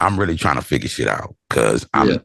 I'm really trying to figure shit out because I've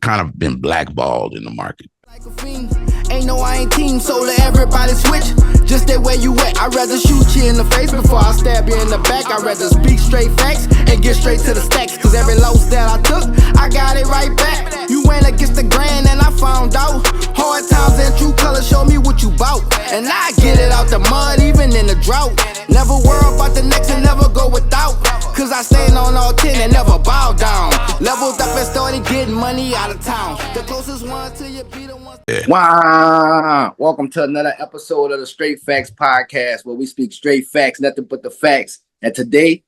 kind of been blackballed in the market. Like a fiend. Ain't no I ain't team, so let everybody switch. Just that where you at. I'd rather shoot you in the face before I stab you in the back. I'd rather speak straight facts and get straight to the stacks. Cause every loss that I took, I got it right back. You went against the grain and I found out. Hard times and true colors show me what you bout. And I get it out the mud even in the drought. Never worry about the next and never go without. Cause I stand on all 10 and never bow down. Leveled up and started getting money out of town. The closest one to you be the one. Wow. Welcome to another episode of the Straight Facts Podcast, where we speak straight facts, nothing but the facts. And today,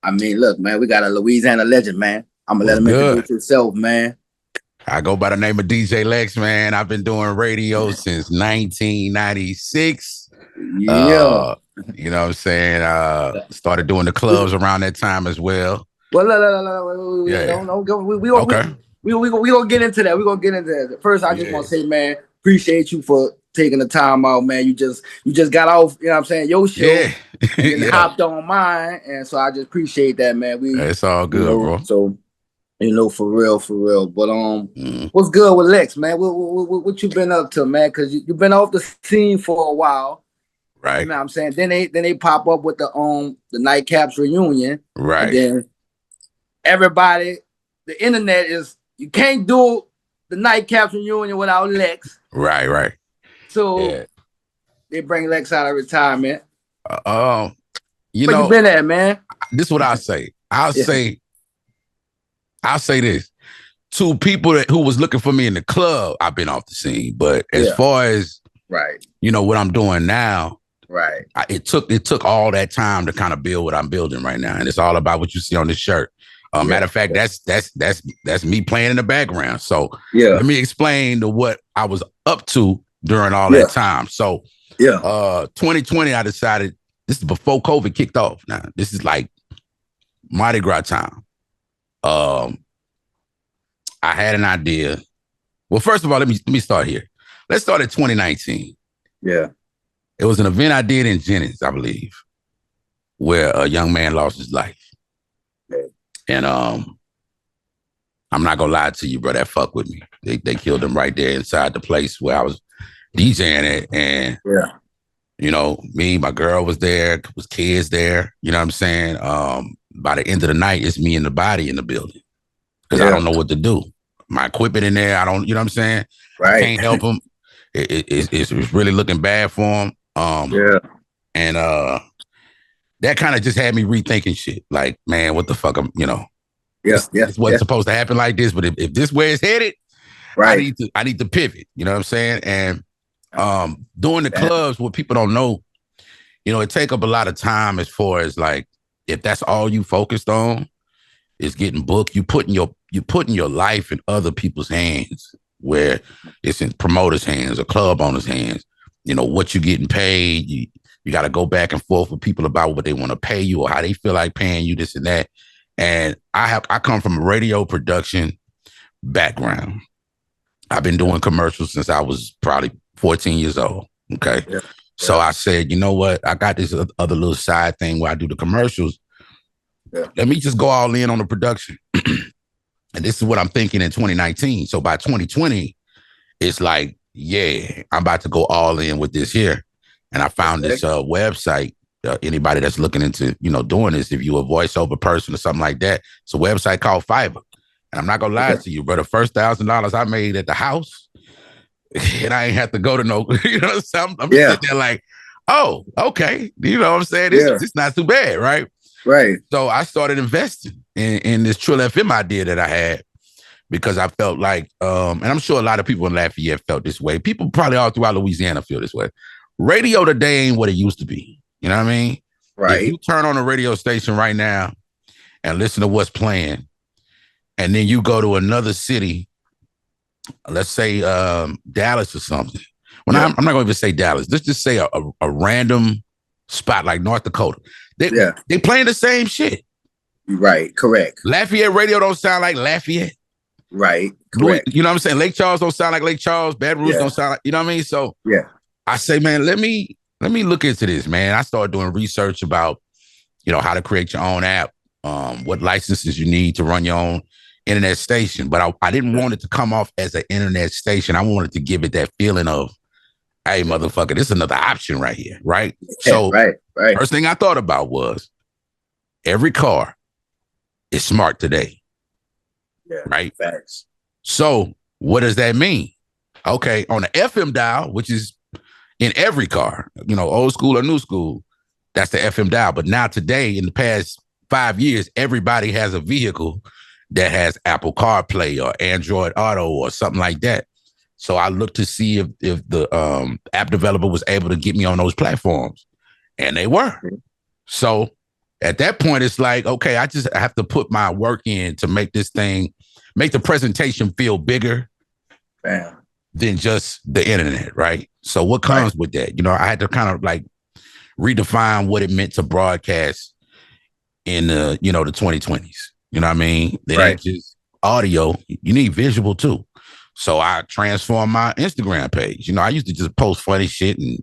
I mean, look, man, we got a Louisiana legend, man. I'm gonna let him introduce himself, man. I go by the name of DJ Lex, man. I've been doing radio since 1996. Yeah. You know what I'm saying? Started doing the clubs around that time as well. Well, no. Yeah. We gonna get into that. We're gonna get into that. First, I just want to say, man, appreciate you for taking the time out, man. You just got off, you know what I'm saying, your show and hopped on mine. And so I just appreciate that, man. It's all good, bro. So, for real. But what's good with Lex, man? What you been up to, man? Because you've been off the scene for a while. Right. You know what I'm saying? Then they pop up with the Nightcaps reunion. Right. And then everybody, the internet is, you can't do the Nightcaps reunion without Lex. Right. So they bring Lex out of retirement. Where you been at, man? This is what I'll say. I'll say this. To people who was looking for me in the club, I've been off the scene. But as far as what I'm doing now, it took all that time to kind of build what I'm building right now, and it's all about what you see on this shirt. Matter of fact, that's me playing in the background. So let me explain to what I was up to during all that time. So 2020, I decided, this is before COVID kicked off. Now this is like Mardi Gras time. I had an idea. Well, first of all, let me start here. Let's start at 2019. Yeah. It was an event I did in Jennings, I believe, where a young man lost his life. Okay. And I'm not gonna lie to you, bro, that fucked with me. They killed him right there inside the place where I was DJing at. And me, my girl was there, was kids there. You know what I'm saying? By the end of the night, it's me and the body in the building. Because I don't know what to do. My equipment in there, I don't, you know what I'm saying? Right. I can't help him. It's really looking bad for him. And that kind of just had me rethinking shit. Like, man, what the fuck? This wasn't supposed to happen like this. But if this way it's headed, I need to pivot. You know what I'm saying? And doing the clubs, what people don't know, it take up a lot of time as far as like, if that's all you focused on is getting booked, you putting your life in other people's hands, where it's in promoters' hands or club owners' hands. What you getting paid, you got to go back and forth with people about what they want to pay you or how they feel like paying you, this and that. And I come from a radio production background. I've been doing commercials since I was probably 14 years old. Okay. Yeah. So I said, you know what? I got this other little side thing where I do the commercials. Yeah. Let me just go all in on the production. And this is what I'm thinking in 2019. So by 2020, it's like, I'm about to go all in with this here. And I found this website. Anybody that's looking into, doing this, if you're a voiceover person or something like that, it's a website called Fiverr. And I'm not gonna lie to you, bro. The first $1,000 I made at the house, and I ain't have to go to no, I'm sitting there like, oh, okay. You know what I'm saying? It's not too bad, right? Right. So I started investing in this Trill FM idea that I had, because I felt like, and I'm sure a lot of people in Lafayette felt this way. People probably all throughout Louisiana feel this way. Radio today ain't what it used to be. You know what I mean? Right. If you turn on a radio station right now and listen to what's playing, and then you go to another city, let's say Dallas or something. I'm not going to even say Dallas. Let's just say a random spot like North Dakota. They playing the same shit. Right, correct. Lafayette radio don't sound like Lafayette. Right, correct. You know what I'm saying? Lake Charles don't sound like Lake Charles. Baton Rouge don't sound like, you know what I mean? So I say, man, let me look into this, man. I started doing research about, how to create your own app, what licenses you need to run your own internet station. But I didn't want it to come off as an internet station. I wanted to give it that feeling of, hey, motherfucker, this is another option right here, right? So first thing I thought about was every car is smart today. Yeah, right? Facts. So what does that mean? Okay, on the FM dial, which is in every car, old school or new school, that's the FM dial. But now today, in the past 5 years, everybody has a vehicle that has Apple CarPlay or Android Auto or something like that. So I looked to see if the app developer was able to get me on those platforms, and they were. So at that point, it's like, okay, I just have to put my work in to make this thing, make the presentation feel bigger than just the internet, right? So what comes with that? I had to kind of like redefine what it meant to broadcast in the 2020s. You know what I mean? It ain't just audio. You need visual too. So I transformed my Instagram page. I used to just post funny shit and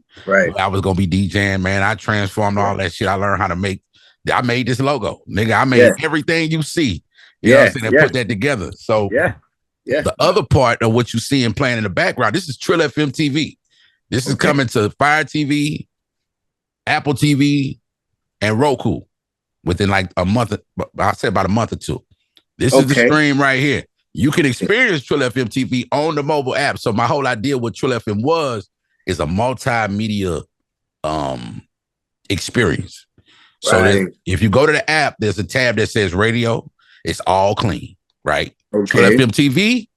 I was going to be DJing, man. I transformed all that shit. I learned how to I made this logo. Nigga, I made everything you see. You know what I'm saying? And put that together. So the other part of what you see and playing in the background, this is Trill FM TV. This is coming to Fire TV, Apple TV, and Roku within like a month. I'll say about a month or two. This is the stream right here. You can experience Trill FM TV on the mobile app. So my whole idea with Trill FM is a multimedia experience. So if you go to the app, there's a tab that says radio. It's all clean, right? Trill FM TV,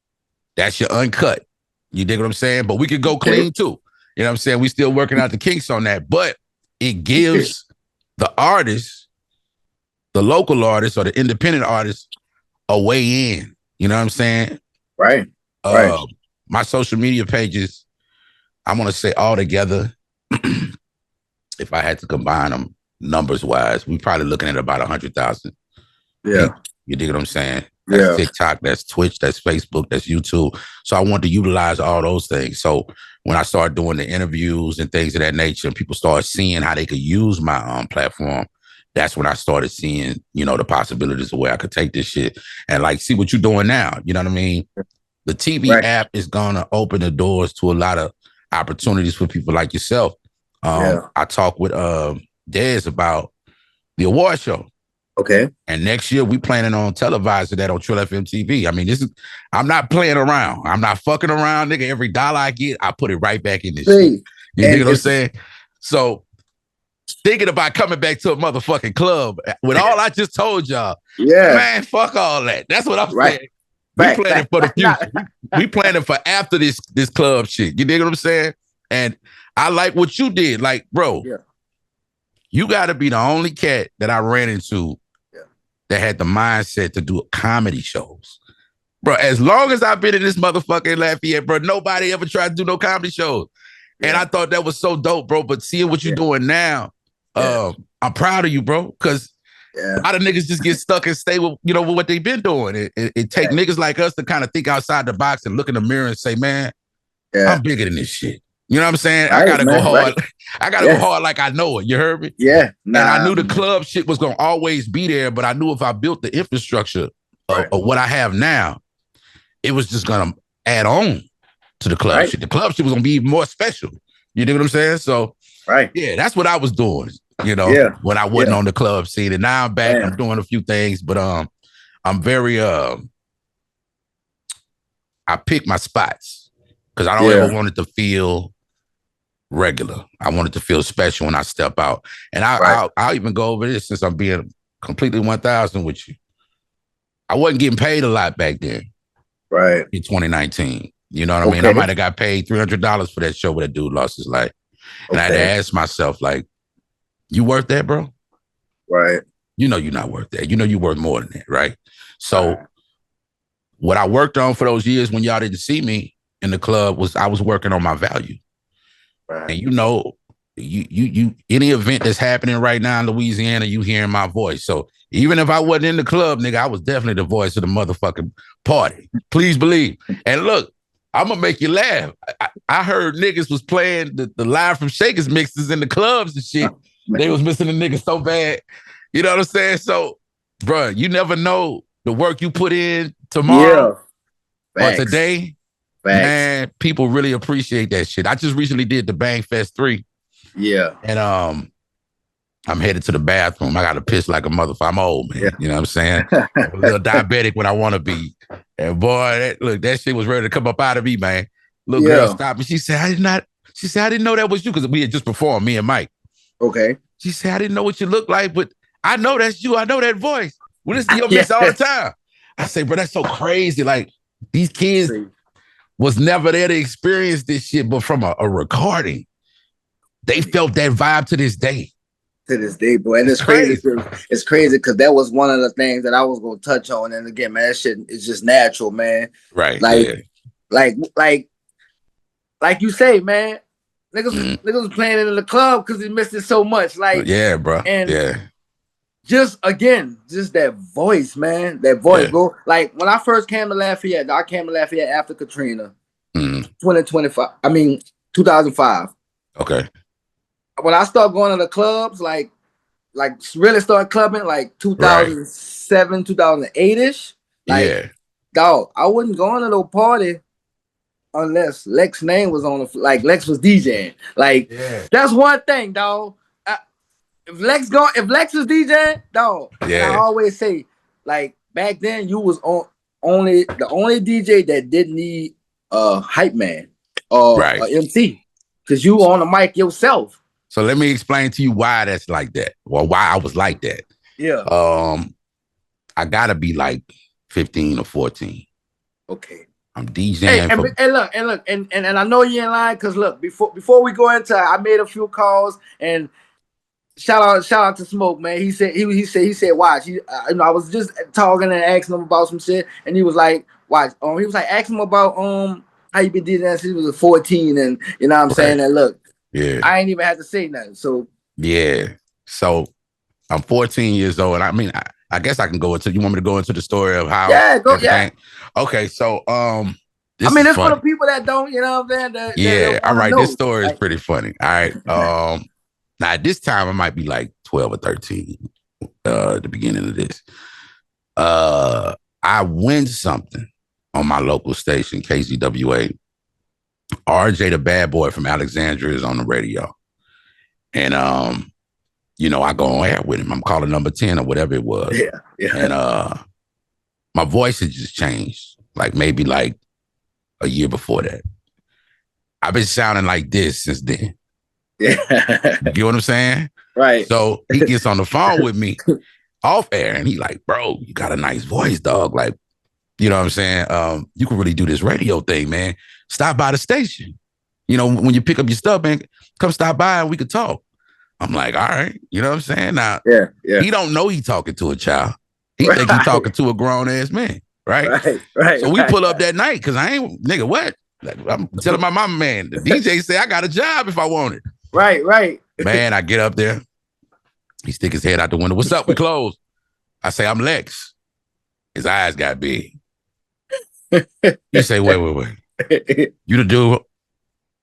that's your uncut. You dig what I'm saying? But we could go clean too. You know what I'm saying? We still working out the kinks on that. But it gives the artists, the local artists or the independent artists, a way in. You know what I'm saying? Right. My social media pages, I'm going to say all together, if I had to combine them numbers wise, we probably looking at about 100,000. Yeah. You dig what I'm saying? That's TikTok, that's Twitch, that's Facebook, that's YouTube. So I want to utilize all those things. So when I started doing the interviews and things of that nature, and people started seeing how they could use my platform, that's when I started seeing, the possibilities of where I could take this shit and like see what you're doing now. You know what I mean? The TV app is gonna open the doors to a lot of opportunities for people like yourself. I talked with Dez about the award show. Okay. And next year we planning on televising that on Trill FM TV. I mean, I'm not playing around. I'm not fucking around, nigga. Every dollar I get, I put it right back in this shit. You dig what I'm saying? So thinking about coming back to a motherfucking club with all I just told y'all. Yeah. Man, fuck all that. That's what I'm saying. We planning for the future. We planning for after this club shit. You dig what I'm saying? And I like what you did. Like, bro, you got to be the only cat that I ran into that had the mindset to do comedy shows. Bro, as long as I've been in this motherfucking Lafayette, bro, nobody ever tried to do no comedy shows. And I thought that was so dope, bro. But seeing what you're doing now, I'm proud of you, bro. Because a lot of niggas just get stuck and stay with, with what they've been doing. It take niggas like us to kind of think outside the box and look in the mirror and say, man, I'm bigger than this shit. You know what I'm saying? I gotta go hard. I gotta go hard like I know it. You heard me? Yeah. And I knew the club shit was gonna always be there, but I knew if I built the infrastructure of what I have now, it was just gonna add on to the club shit. The club shit was gonna be even more special. You know what I'm saying? So that's what I was doing, when I wasn't on the club scene. And now I'm back, I'm doing a few things, but I'm very I pick my spots because I don't ever want it to feel regular. I want it to feel special when I step out. And I'll even go over this since I'm being completely 1,000 with you. I wasn't getting paid a lot back then. Right. In 2019. You know what I mean? I might have got paid $300 for that show where that dude lost his life. And I had to ask myself, like, you worth that, bro? Right. You're not worth that. You're worth more than that, right? So what I worked on for those years when y'all didn't see me in the club was I was working on my value. Right. And you any event that's happening right now in Louisiana, you hearing my voice. So even if I wasn't in the club, nigga, I was definitely the voice of the motherfucking party. Please believe. And look, I'm gonna make you laugh. I heard niggas was playing the Live from Shakers mixes in the clubs and shit. They was missing the niggas so bad. You know what I'm saying? So bro, you never know the work you put in tomorrow or today. Man, people really appreciate that shit. I just recently did the Bang Fest 3. Yeah. And I'm headed to the bathroom. I got to piss like a motherfucker. I'm old, man. Yeah. You know what I'm saying? I'm a little diabetic when I want to be. And boy, that shit was ready to come up out of me, man. Little girl stopped me. She said, I didn't know that was you, because we had just performed, me and Mike. Okay. She said, I didn't know what you look like, but I know that's you. I know that voice. We listen to your mix all the time. I say, bro, that's so crazy. Like, these kids was never there to experience this shit, but from a recording, they felt that vibe to this day. To this day, bro. And it's crazy. It's crazy because that was one of the things that I was going to touch on. And again, man, that shit is just natural, man. Right. Like you say, man, niggas was playing it in the club because he missed it so much. Like, yeah, bro. And just that voice, man. That voice, bro. Like, when I first came to Lafayette, I came to Lafayette after Katrina. 2005. Okay. When I started going to the clubs, like really started clubbing, like 2007, 2008-ish. Like, dog, I wasn't going to no party unless Lex's name was on like Lex was DJing. Like, that's one thing, dog. If Lex is DJing, dog, I always say, like, back then you was the only DJ that didn't need a hype man or a MC, because you on the mic yourself. So let me explain to you why that's like that, or why I was like that. Yeah. I gotta be like 15 or 14. Okay. I'm DJing. And I know you ain't lying, because look, before we go into, I made a few calls, and shout out to Smoke, man. He said watch. I was just talking and asking him about some shit, and he was like, watch. He was like asking him about how you been DJing since he was 14, and you know what I'm saying. And look, I ain't even had to say nothing. So so I'm 14 years old, and I mean, I guess I can go into. You want me to go into the story of how? Okay, so it's for the people that don't, you know what I'm saying? All right. This story is pretty funny. All right. Now at this time I might be like 12 or 13. At the beginning of this, I win something on my local station, KZWA. RJ, the bad boy from Alexandria, is on the radio, and you know, I go on air with him. I'm calling number 10 or whatever it was. And my voice had just changed, like maybe like a year before that. I've been sounding like this since then. You get what I'm saying? Right. So he gets on the phone with me off air, and he like, bro, you got a nice voice, dog. Like, you know what I'm saying? You can really do this radio thing, man. Stop by the station. You know, when you pick up your stuff, man, come stop by and we could talk. I'm like, all right. You know what I'm saying? Now, he don't know he talking to a child. He think he talking to a grown-ass man, right? Right. So we pull up that night, because I ain't, nigga, what? Like, I'm telling my mama, man, the DJ say I got a job if I want it. Right. Man, I get up there. He stick his head out the window. What's up? We close. I say, I'm Lex. His eyes got big. He say, wait. You the dude?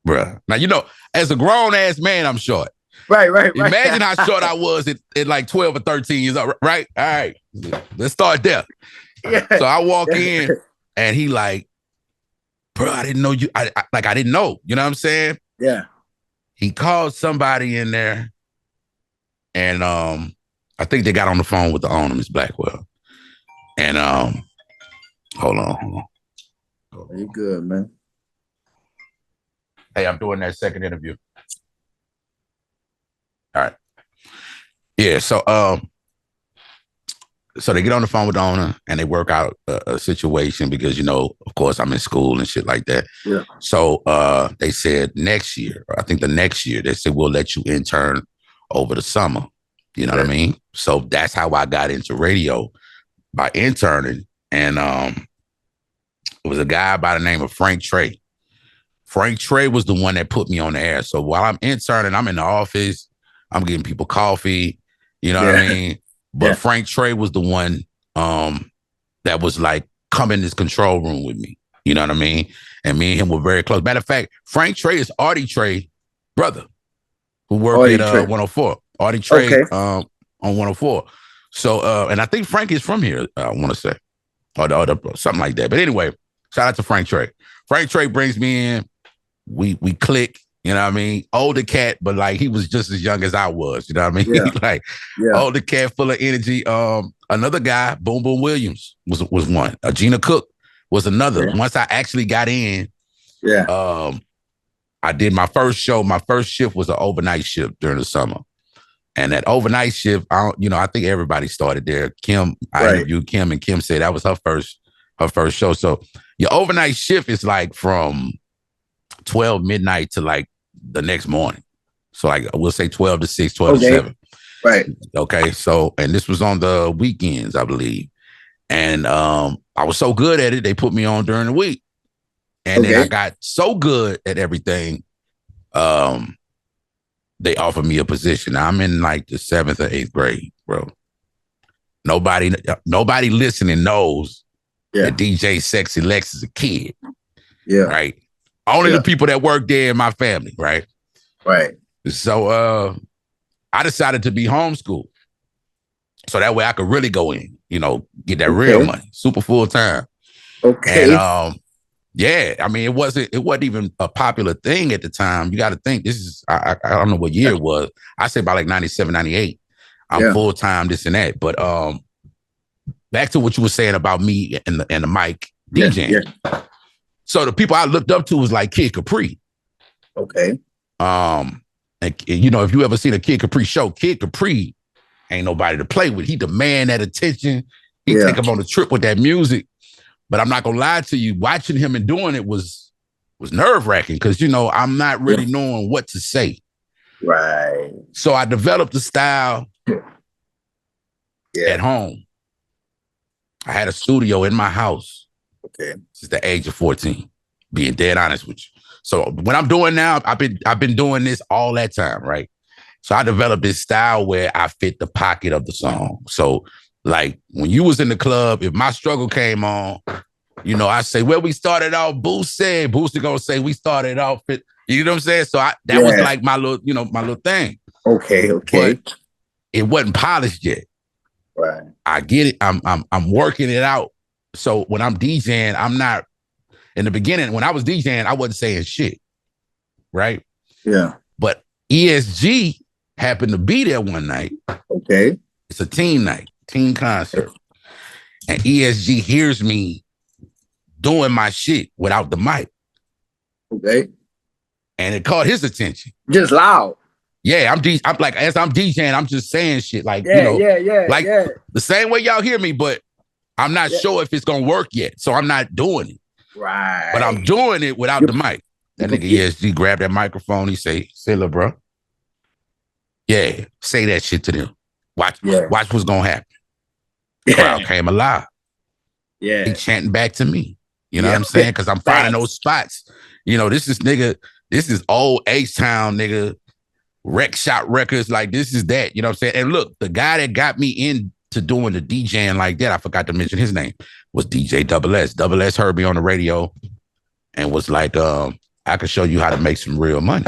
Bruh. Now, you know, as a grown-ass man, I'm short. Right. Imagine how short I was at like 12 or 13 years old, right? All right. Let's start there. So I walk in, and he like, bro, I didn't know you. I didn't know. You know what I'm saying? Yeah. He called somebody in there, and I think they got on the phone with the owner, Miss Blackwell. And hold on. You good, man? Hey, I'm doing that second interview. All right. Yeah, so they get on the phone with the owner, and they work out a situation, because, you know, of course, I'm in school and shit like that. Yeah. So they said next year, or I think the next year, they said, we'll let you intern over the summer. You know what I mean? So that's how I got into radio, by interning. And it was a guy by the name of Frank Trey. Frank Trey was the one that put me on the air. So while I'm interning, I'm in the office, I'm giving people coffee, you know what I mean? But Frank Trey was the one that was like, come in this control room with me. You know what I mean? And me and him were very close. Matter of fact, Frank Trey is Artie Trey brother, who worked at 104. Artie Trey on 104. So, and I think Frank is from here, I want to say, or something like that. But anyway, shout out to Frank Trey. Frank Trey brings me in. We click, you know what I mean? Older cat, but like he was just as young as I was, you know what I mean? Like older cat, full of energy. Another guy, Boom Boom Williams was one. Gina Cook was another. Once I actually got in, I did my first show. My first shift was an overnight shift during the summer. And that overnight shift, I think everybody started there. Kim, I interviewed Kim, and Kim said that was her first show. So your overnight shift is like from 12 midnight to like the next morning. So like we'll say 12 to 6, 12 to 7. Right. Okay. So, and this was on the weekends, I believe. And I was so good at it, they put me on during the week. And then I got so good at everything, they offered me a position. Now I'm in like the 7th or 8th grade, bro. Nobody listening knows that DJ Sexy Lex is a kid. Yeah. Right. Only the people that work there in my family, right? Right. So I decided to be homeschooled. So that way I could really go in, get that real money, super full time. Okay. And I mean, it wasn't even a popular thing at the time. You got to think this is, I don't know what year it was. I say about like 97, 98. I'm full time, this and that. But back to what you were saying about me and the mic DJing. Yeah. So the people I looked up to was like Kid Capri. Okay. And if you ever seen a Kid Capri show, Kid Capri ain't nobody to play with. He demand that attention. He take him on a trip with that music. But I'm not gonna lie to you, watching him and doing it was nerve-wracking because I'm not really knowing what to say. Right. So I developed a style at home. I had a studio in my house. Okay. Since the age of 14, being dead honest with you. So what I'm doing now, I've been doing this all that time, right? So I developed this style where I fit the pocket of the song. So like when you was in the club, if my struggle came on, I say, well, we started off, Boosie gonna say we started off, you know what I'm saying? So that was like my little thing. Okay. But it wasn't polished yet. Right. I get it. I'm working it out. So when I'm DJing, I'm not, in the beginning, when I was DJing, I wasn't saying shit. Right? Yeah. But ESG happened to be there one night. Okay. It's a teen night. Teen concert. And ESG hears me doing my shit without the mic. Okay. And it caught his attention. Just loud. Yeah, I'm like, as I'm DJing, I'm just saying shit like, the same way y'all hear me, but I'm not sure if it's gonna work yet. So I'm not doing it. Right. But I'm doing it without the mic. That nigga ESG grabbed that microphone. He say, look, bro. Yeah, say that shit to them. Watch what's gonna happen. The crowd came alive. Yeah. He chanting back to me. You know what I'm saying? Because I'm finding those spots. This is old H-Town, nigga. Rec Shop Records. Like, this is that. You know what I'm saying? And look, the guy that got me into doing the DJing like that, I forgot to mention his name, was DJ Double S. Double S heard me on the radio and was like, I can show you how to make some real money.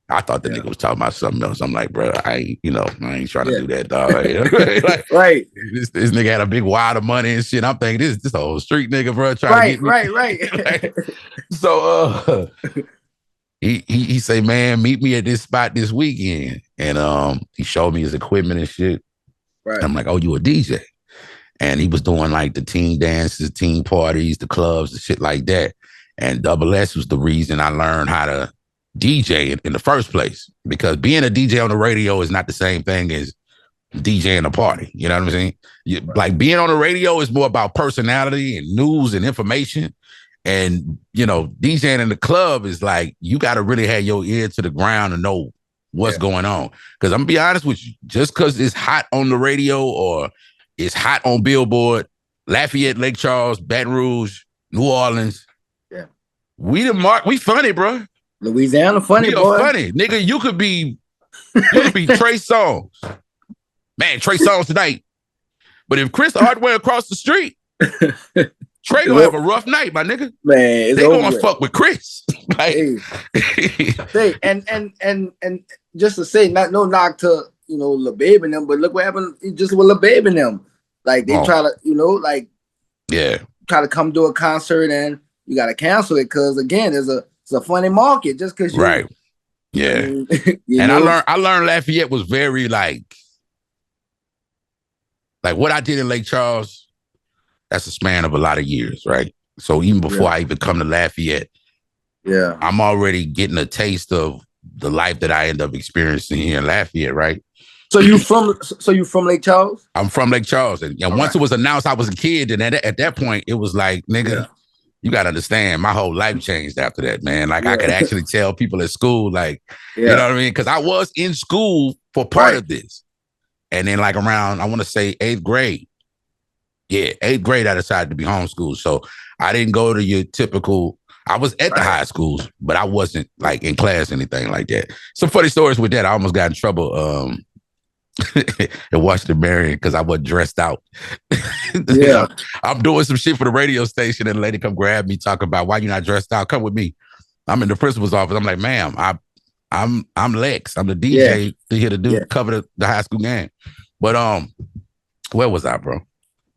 I thought the nigga was talking about something else. I'm like, bro, I ain't trying to do that, dog. Like, right. This nigga had a big wad of money and shit. I'm thinking this whole street nigga, bro, trying to get me. Right. So he say, man, meet me at this spot this weekend. And he showed me his equipment and shit. Right. I'm like, oh, you a DJ? And he was doing like the teen dances, teen parties, the clubs, and shit like that. And Double S was the reason I learned how to DJ in the first place, because being a DJ on the radio is not the same thing as DJing a party. You know what I'm saying? Like being on the radio is more about personality and news and information. And, DJing in the club is like, you got to really have your ear to the ground and know what's going on. Because I'm going to be honest with you, just because it's hot on the radio or it's hot on Billboard, Lafayette, Lake Charles, Baton Rouge, New Orleans. Yeah. We funny, bro. Louisiana funny, boy. Funny. Nigga, you could be Trey Songz. Man, Trey Songz tonight. But if Chris Hardware across the street, Trey gonna have a rough night, my nigga. Man, they gonna fuck with Chris. Like, and just to say, no knock to Lil Baby and them, but look what happened just with Lil Baby and them. Like they try to, try to come to a concert and you got to cancel it because again, it's a funny market just because you. Right. Yeah. I learned Lafayette was very like what I did in Lake Charles. That's a span of a lot of years, right? So even before I even come to Lafayette, I'm already getting a taste of the life that I end up experiencing here in Lafayette, right? So you from Lake Charles? I'm from Lake Charles, and once it was announced I was a kid, and at that point it was like, nigga, you gotta understand, my whole life changed after that, man. Like I could actually tell people at school, like, you know what I mean? Because I was in school for part of this, and then like around, I want to say 8th grade. Yeah, 8th grade, I decided to be homeschooled, so I didn't go to your typical. I was at the high schools, but I wasn't like in class or anything like that. Some funny stories with that. I almost got in trouble at Washington Marion because I wasn't dressed out. I'm doing some shit for the radio station, and a lady come grab me talking about why you not dressed out. Come with me. I'm in the principal's office. I'm like, ma'am, I'm Lex. I'm the DJ here to cover the high school game. But where was I, bro?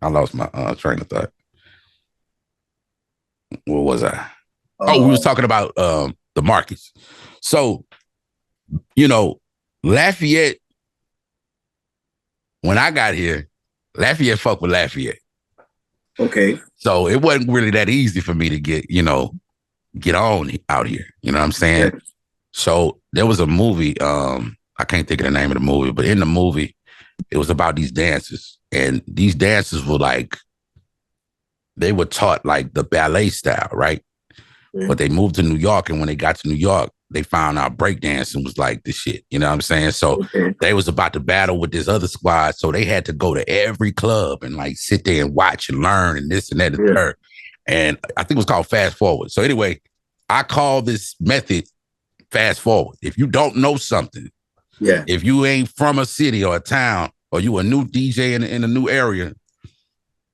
I lost my train of thought. Where was I? We was talking about the markets. So, Lafayette, when I got here, Lafayette fucked with Lafayette. Okay. So it wasn't really that easy for me to get on out here. You know what I'm saying? Yeah. So there was a movie, I can't think of the name of the movie, but in the movie, it was about these dancers. And these dancers were like, they were taught like the ballet style, right? Mm-hmm. But they moved to New York, and when they got to New York, they found out breakdancing was like the shit. You know what I'm saying? So they was about to battle with this other squad, so they had to go to every club and like sit there and watch and learn and this and that and third. And I think it was called fast forward. So anyway, I call this method fast forward. If you don't know something, if you ain't from a city or a town, or you a new DJ in a new area,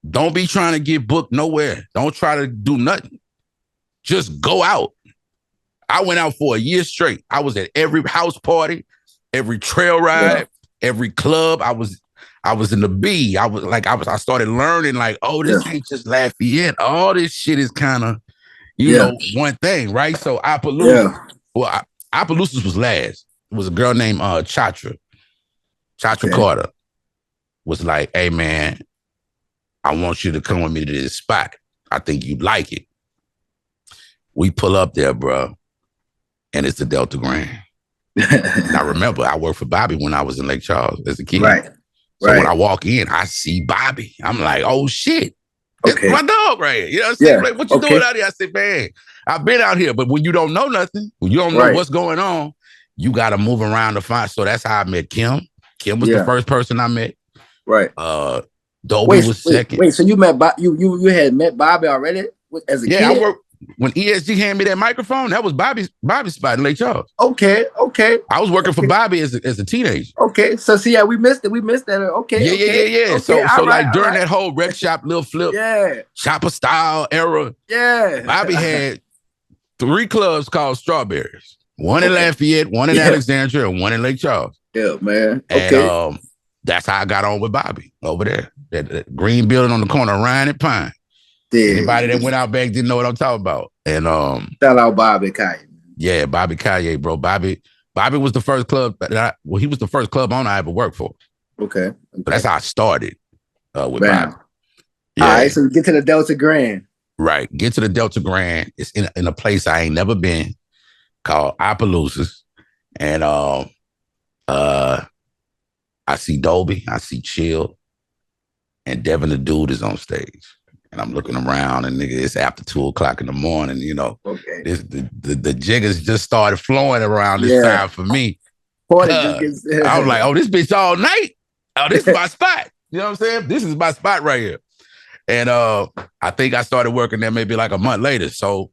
don't be trying to get booked nowhere. Don't try to do nothing. Just go out. I went out for a year straight. I was at every house party, every trail ride, every club. I was in the B. I started learning like, oh, this ain't just Lafayette. All this shit is kind of, one thing, right? So Opelousas, Opelousas was last. It was a girl named Chatra Carter. Was like, hey man, I want you to come with me to this spot. I think you'd like it. We pull up there, bro, and it's the Delta Grand. I remember I worked for Bobby when I was in Lake Charles as a kid. Right. So when I walk in, I see Bobby. I'm like, oh shit. It's my dog right here. You know what I'm saying? Like, what you doing out here? I said, man, I've been out here, but when you don't know nothing, when you don't know what's going on, you got to move around to find. So that's how I met Kim. Kim was the first person I met. Right. Dolby was second. Wait, so you met you had met Bobby already as a kid? Yeah, I worked when ESG handed me that microphone. That was Bobby's spot in Lake Charles. Okay. I was working for Bobby as a teenager. Okay, so see, we missed it. We missed that. Okay. Yeah. Okay, so like during that whole rec shop, Lil Flip, Chopper style era, Bobby had 3 clubs called Strawberries. One in Lafayette, one in Alexandria, and one in Lake Charles. Yeah, man. And that's how I got on with Bobby over there. That green building on the corner of Ryan and Pine. Anybody that went out back didn't know what I'm talking about. And shout out Bobby Kaye. Yeah, Bobby Kaye, bro. Bobby was the first club he was the first club owner I ever worked for. Okay. But that's how I started with Bobby. Yeah. All right, so get to the Delta Grand. Right. Get to the Delta Grand. It's in a place I ain't never been called Opelousas. And I see Dolby, I see Chill, and Devin the Dude is on stage. And I'm looking around, and nigga, it's after 2:00 in the morning, the jiggers just started flowing around this time for me. I was like, oh, this bitch all night. Oh, this is my spot. You know what I'm saying? This is my spot right here. And I think I started working there maybe like a month later. So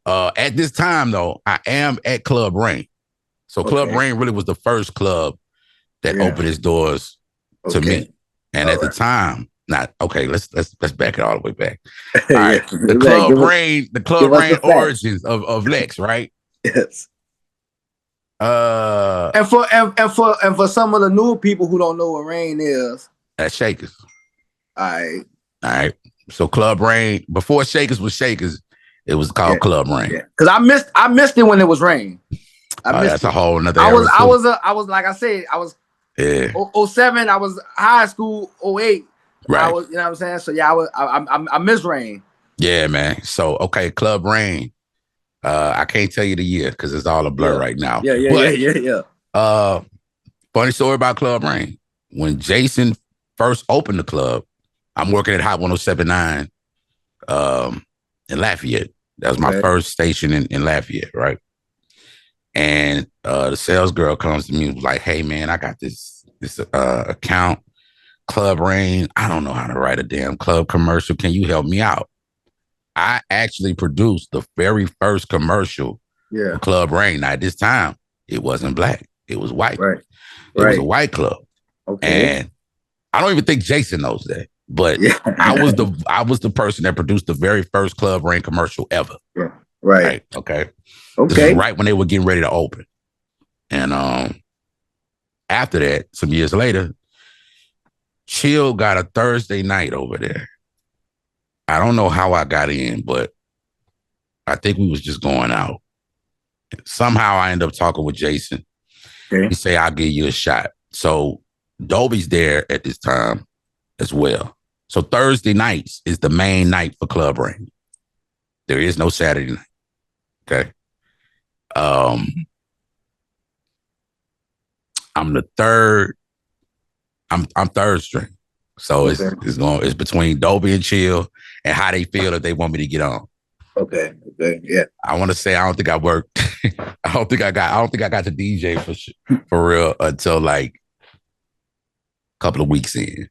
at this time, though, I am at Club Rain. So Club Rain really was the first club that opened its doors to me. And at the time, let's back it all the way back. All right. The Club Rain origins of Lex, right? Yes. And for some of the new people who don't know what Rain is, that's Shakers. All right. So Club Rain, before Shakers was Shakers, it was called Club Rain. Yeah. Because I missed it when it was Rain. That's a whole nother. I was like I said, I was 07. I was high school. 08. Right. I was, you know what I'm saying. So yeah, I miss Rain. Yeah, man. So okay, Club Rain. I can't tell you the year because it's all a blur right now. Yeah. Funny story about Club Rain. When Jason first opened the club, I'm working at Hot 107.9 in Lafayette. That was my first station in Lafayette, right? And the sales girl comes to me and was like, "Hey, man, I got this account, Club Rain. I don't know how to write a damn club commercial. Can you help me out?" I actually produced the very first commercial for Club Rain. Now, at this time, it wasn't black. It was white. Right. It was a white club. Okay. And I don't even think Jason knows that. But I was the person that produced the very first Club Rain commercial ever. Yeah. Right. Okay. This is right when they were getting ready to open. And after that, some years later, Chill got a Thursday night over there. I don't know how I got in, but I think we was just going out. Somehow I ended up talking with Jason. He say, "I'll give you a shot." So Dobie's there at this time as well. So Thursday nights is the main night for Club Rain. There is no Saturday night. Okay. I'm the third. I'm third string. So it's between Dobie and Chill and how they feel if they want me to get on. Okay. Yeah. I want to say I don't think I worked. I don't think I got to DJ for real until like a couple of weeks in.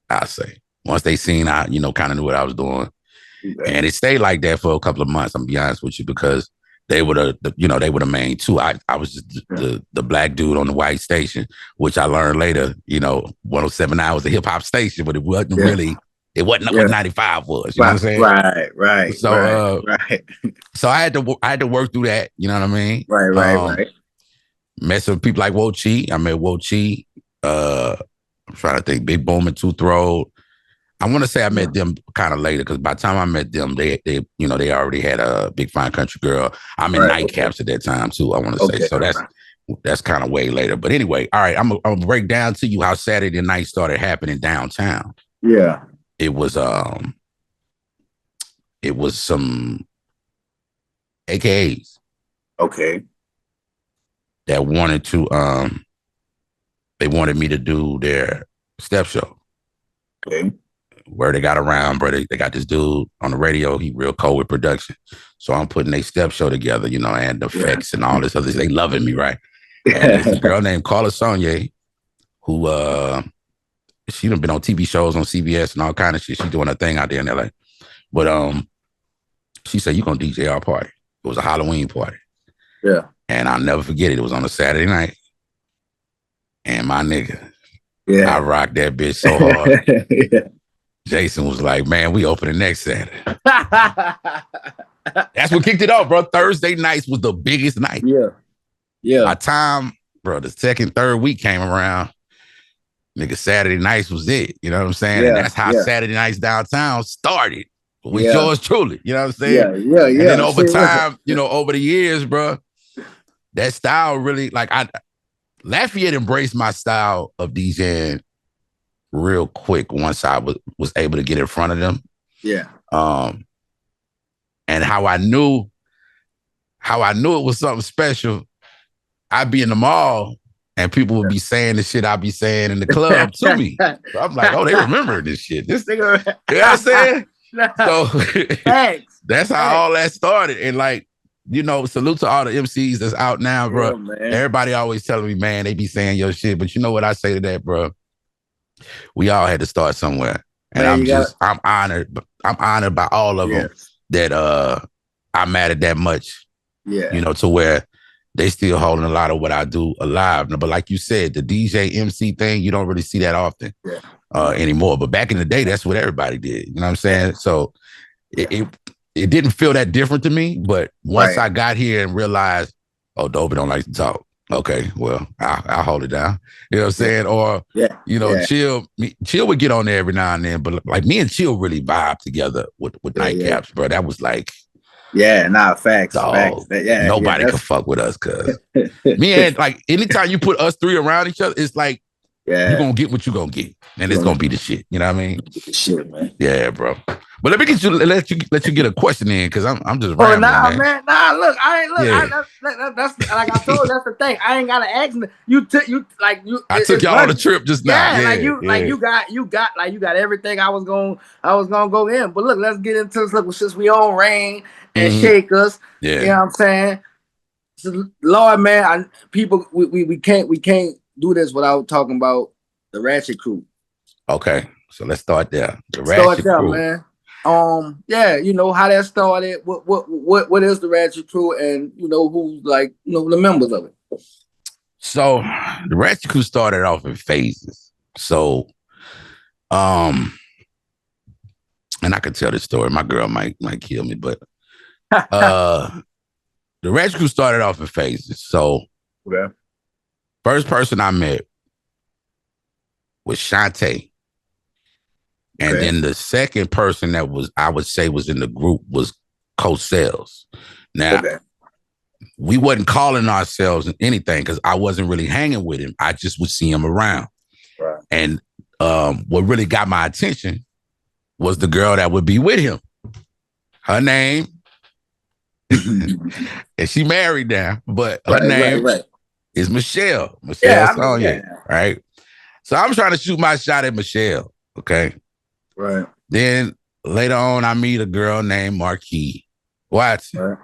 I say once they seen I kind of knew what I was doing, and it stayed like that for a couple of months. I'm gonna be honest with you because they were the main two. I was just the black dude on the white station, which I learned later. 107.9 was a hip hop station, but it wasn't really. It wasn't what 95 was. You know what I'm saying? Right. So so I had to work through that. You know what I mean? Right. Met some people like Wo Chi. I met Wo Chi. I'm trying to think. Big Boom and Two Throat. I want to say I met them kind of later because by the time I met them, they already had a Big Fine Country Girl. I'm in Nightcaps at that time too. I want to say so. That's kind of way later. But anyway, all right. I'm gonna break down to you how Saturday night started happening downtown. Yeah. It was some AKAs. Okay. That wanted to they wanted me to do their step show. Okay. Where they got around, bro, they got this dude on the radio. He real cold with production. So I'm putting a step show together, and the effects and all this other. They loving me, right? And there's a girl named Carla Sonia, who she done been on TV shows on CBS and all kind of shit. She's doing her thing out there in LA. But she said, "You gonna DJ our party." It was a Halloween party. Yeah. And I'll never forget it. It was on a Saturday night. And my nigga, I rocked that bitch so hard. Jason was like, "Man, we open the next Saturday." That's what kicked it off, bro. Thursday nights was the biggest night. Yeah. By time, bro, the second, third week came around, nigga, Saturday nights was it. You know what I'm saying? And that's how Saturday nights downtown started with yours truly. You know what I'm saying? Yeah. And then over time, over the years, bro, that style really, Lafayette embraced my style of DJing real quick once I was able to get in front of them. Yeah. And how I knew it was something special, I'd be in the mall and people would be saying the shit I'd be saying in the club to me. So I'm like, oh, they remember this shit. This nigga, you know what I'm saying? So that's how all that started. And salute to all the MCs that's out now, bro. Yeah, everybody always telling me, man, they be saying your shit. But you know what I say to that, bro? We all had to start somewhere. And I'm honored. I'm honored by all of them that I mattered that much. Yeah. To where they still holding a lot of what I do alive. But like you said, the DJ MC thing, you don't really see that often anymore. But back in the day, that's what everybody did. You know what I'm saying? So it didn't feel that different to me. But once I got here and realized, oh, Dobie don't like to talk. Okay, well, I'll hold it down. You know what I'm saying? Or, Chill would get on there every now and then, but like me and Chill really vibe together with Nightcaps, bro. That was like, facts. Nobody could fuck with us, cuz me and like anytime you put us three around each other, it's like you're gonna get what you're gonna get, and it's gonna be the shit. You know what I mean? Shit, man. Yeah, bro. But let me let you get a question in, because I'm just rambling, man. Look, I ain't look. That's like I told. That's the thing. I ain't gotta ask you. I took y'all on a trip just now. Yeah, you got everything. I was gonna go in. But look, let's get into this. Look, since we on Rain and Shake Us, you know what I'm saying? So, Lord, man, we can't do this without talking about the Ratchet Crew. Okay, so let's start there. The Ratchet Crew, man. How that started. What is the Ratchet Crew, and who's like the members of it? So the Ratchet Crew started off in phases. So, and I could tell this story. My girl might kill me, but the Ratchet Crew started off in phases. So, first person I met was Shantae. And then the second person that I would say was in the group was Cosell's. Now, we wasn't calling ourselves anything because I wasn't really hanging with him. I just would see him around. Right. And what really got my attention was the girl that would be with him. Her name, and she married now, but her name is Michelle. Michelle Sonia, right? So I'm trying to shoot my shot at Michelle, okay? Right. Then later on, I meet a girl named Marquis. What? Right.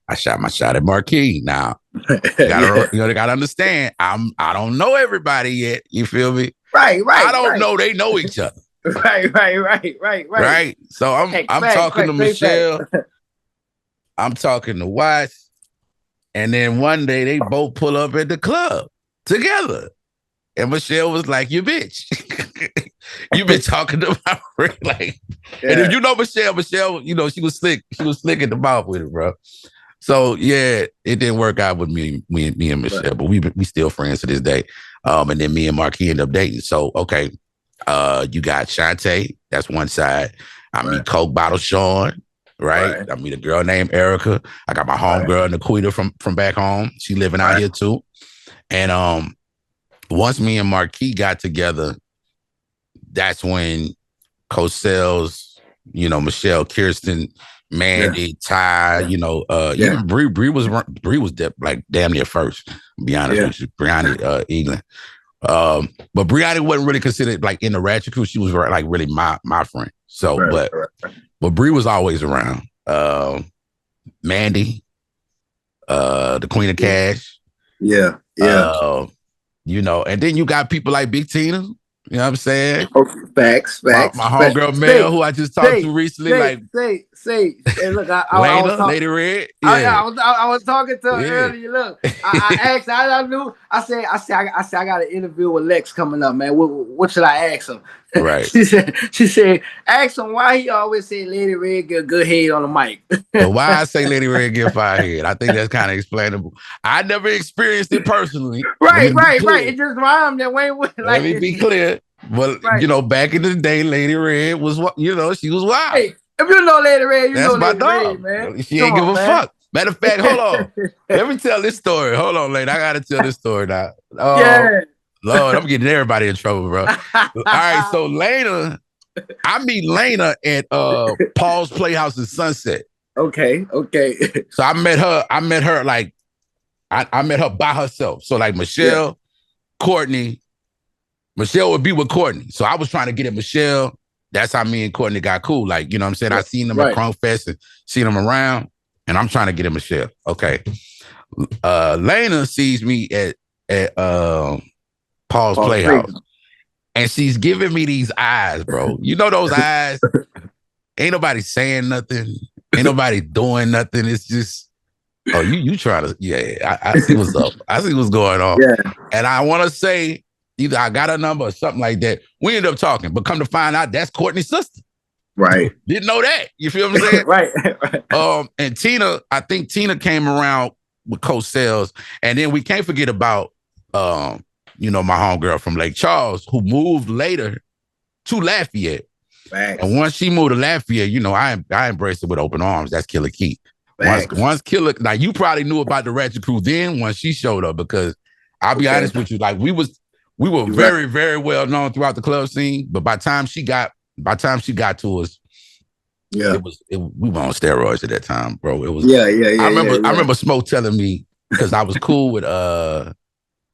I shot my shot at Marquis. Now, they gotta understand. I don't know everybody yet. You feel me? Right. I don't know. They know each other. Right. So I'm talking to Michelle. I'm talking to Watts. And then one day they both pull up at the club together. And Michelle was like, "You bitch, you been talking to my friend." Like, and if you know Michelle, she was slick. She was slick at the mouth with it, bro. So yeah, it didn't work out with me and Michelle, but we still friends to this day. And then me and Marquis ended up dating. So okay, you got Shantae. That's one side. I meet Coke Bottle Sean. Right. I meet a girl named Erica. I got my homegirl Naquita from back home. She living out here too. And once me and Marquis got together, that's when Cosell's, Michelle, Kirsten, Mandy, Ty, even Bree was like damn near first, to be honest with you. Brianna Eaglin. But Brianna wasn't really considered like in the Ratchet Crew. She was like really my friend. So, but Bree was always around. Mandy, the Queen of Cash. Yeah. And then you got people like Big Tina. You know what I'm saying? Facts. My homegirl Mel, who I just talked to recently. Hey, look, Lena, Lady Red. Yeah. I was talking to her earlier. Look, I asked. I knew. I said, I got an interview with Lex coming up, man. What should I ask him? Right. She said, ask him why he always say Lady Red get good head on the mic. But why I say Lady Red get fire head? I think that's kind of explainable. I never experienced it personally. Right. It just rhymed that way. Let me be clear. But back in the day, Lady Red was she was wild. Hey, if you know Lady Red, that's my Lady dog, Red, man. She ain't give a fuck. Matter of fact, hold on. Let me tell this story. Hold on, Lady. I gotta tell this story now. Lord, I'm getting everybody in trouble, bro. All right, so Lena, I meet Lena at Paul's Playhouse in Sunset. Okay. So I met her like I met her by herself. So like Michelle, Courtney. Michelle would be with Courtney. So I was trying to get at Michelle. That's how me and Courtney got cool. Like, you know what I'm saying? I seen them at Crunk Fest and seen them around, and I'm trying to get at Michelle. Okay. Lena sees me at Paul's Playhouse. And she's giving me these eyes, bro. You know those eyes? Ain't nobody saying nothing. Ain't nobody doing nothing. It's just, you trying to, I see what's up. I see what's going on. Yeah. And I want to say, either I got a number or something like that. We ended up talking, but come to find out, that's Courtney's sister. Right. Didn't know that. You feel what I'm saying? Right. And Tina, I think Tina came around with Coach Sales. And then we can't forget about you know, my homegirl from Lake Charles who moved later to Lafayette. Facts. And once she moved to Lafayette, you know, I embraced it with open arms. That's Killer Keith. Once Killer, like you probably knew about the Ratchet Crew then when she showed up, because I'll be honest with you, like we were very, very well known throughout the club scene. But by the time she got to us, we were on steroids at that time, bro. It was I remember Smoke telling me, because I was cool with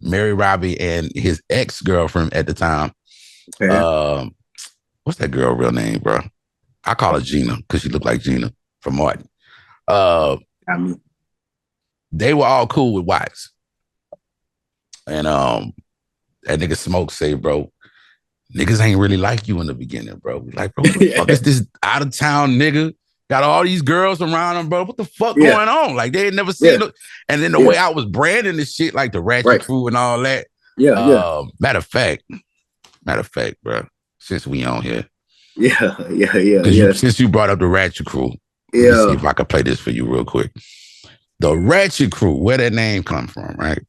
Mary Robbie and his ex-girlfriend at the time. Okay. What's that girl real name, bro? I call her Gina because she looked like Gina from Martin. They were all cool with Wax. And that nigga Smoke say, bro, niggas ain't really like you in the beginning, bro. Like, bro, what the fuck is this out of town nigga? Got all these girls around him, bro. What the fuck going on? Like, they had never seen it. And then the way I was branding this shit, like the Ratchet Crew and all that. Matter of fact, bro, since we on here. Since you brought up the Ratchet Crew, let me see if I can play this for you real quick. The Ratchet Crew, where that name come from, right?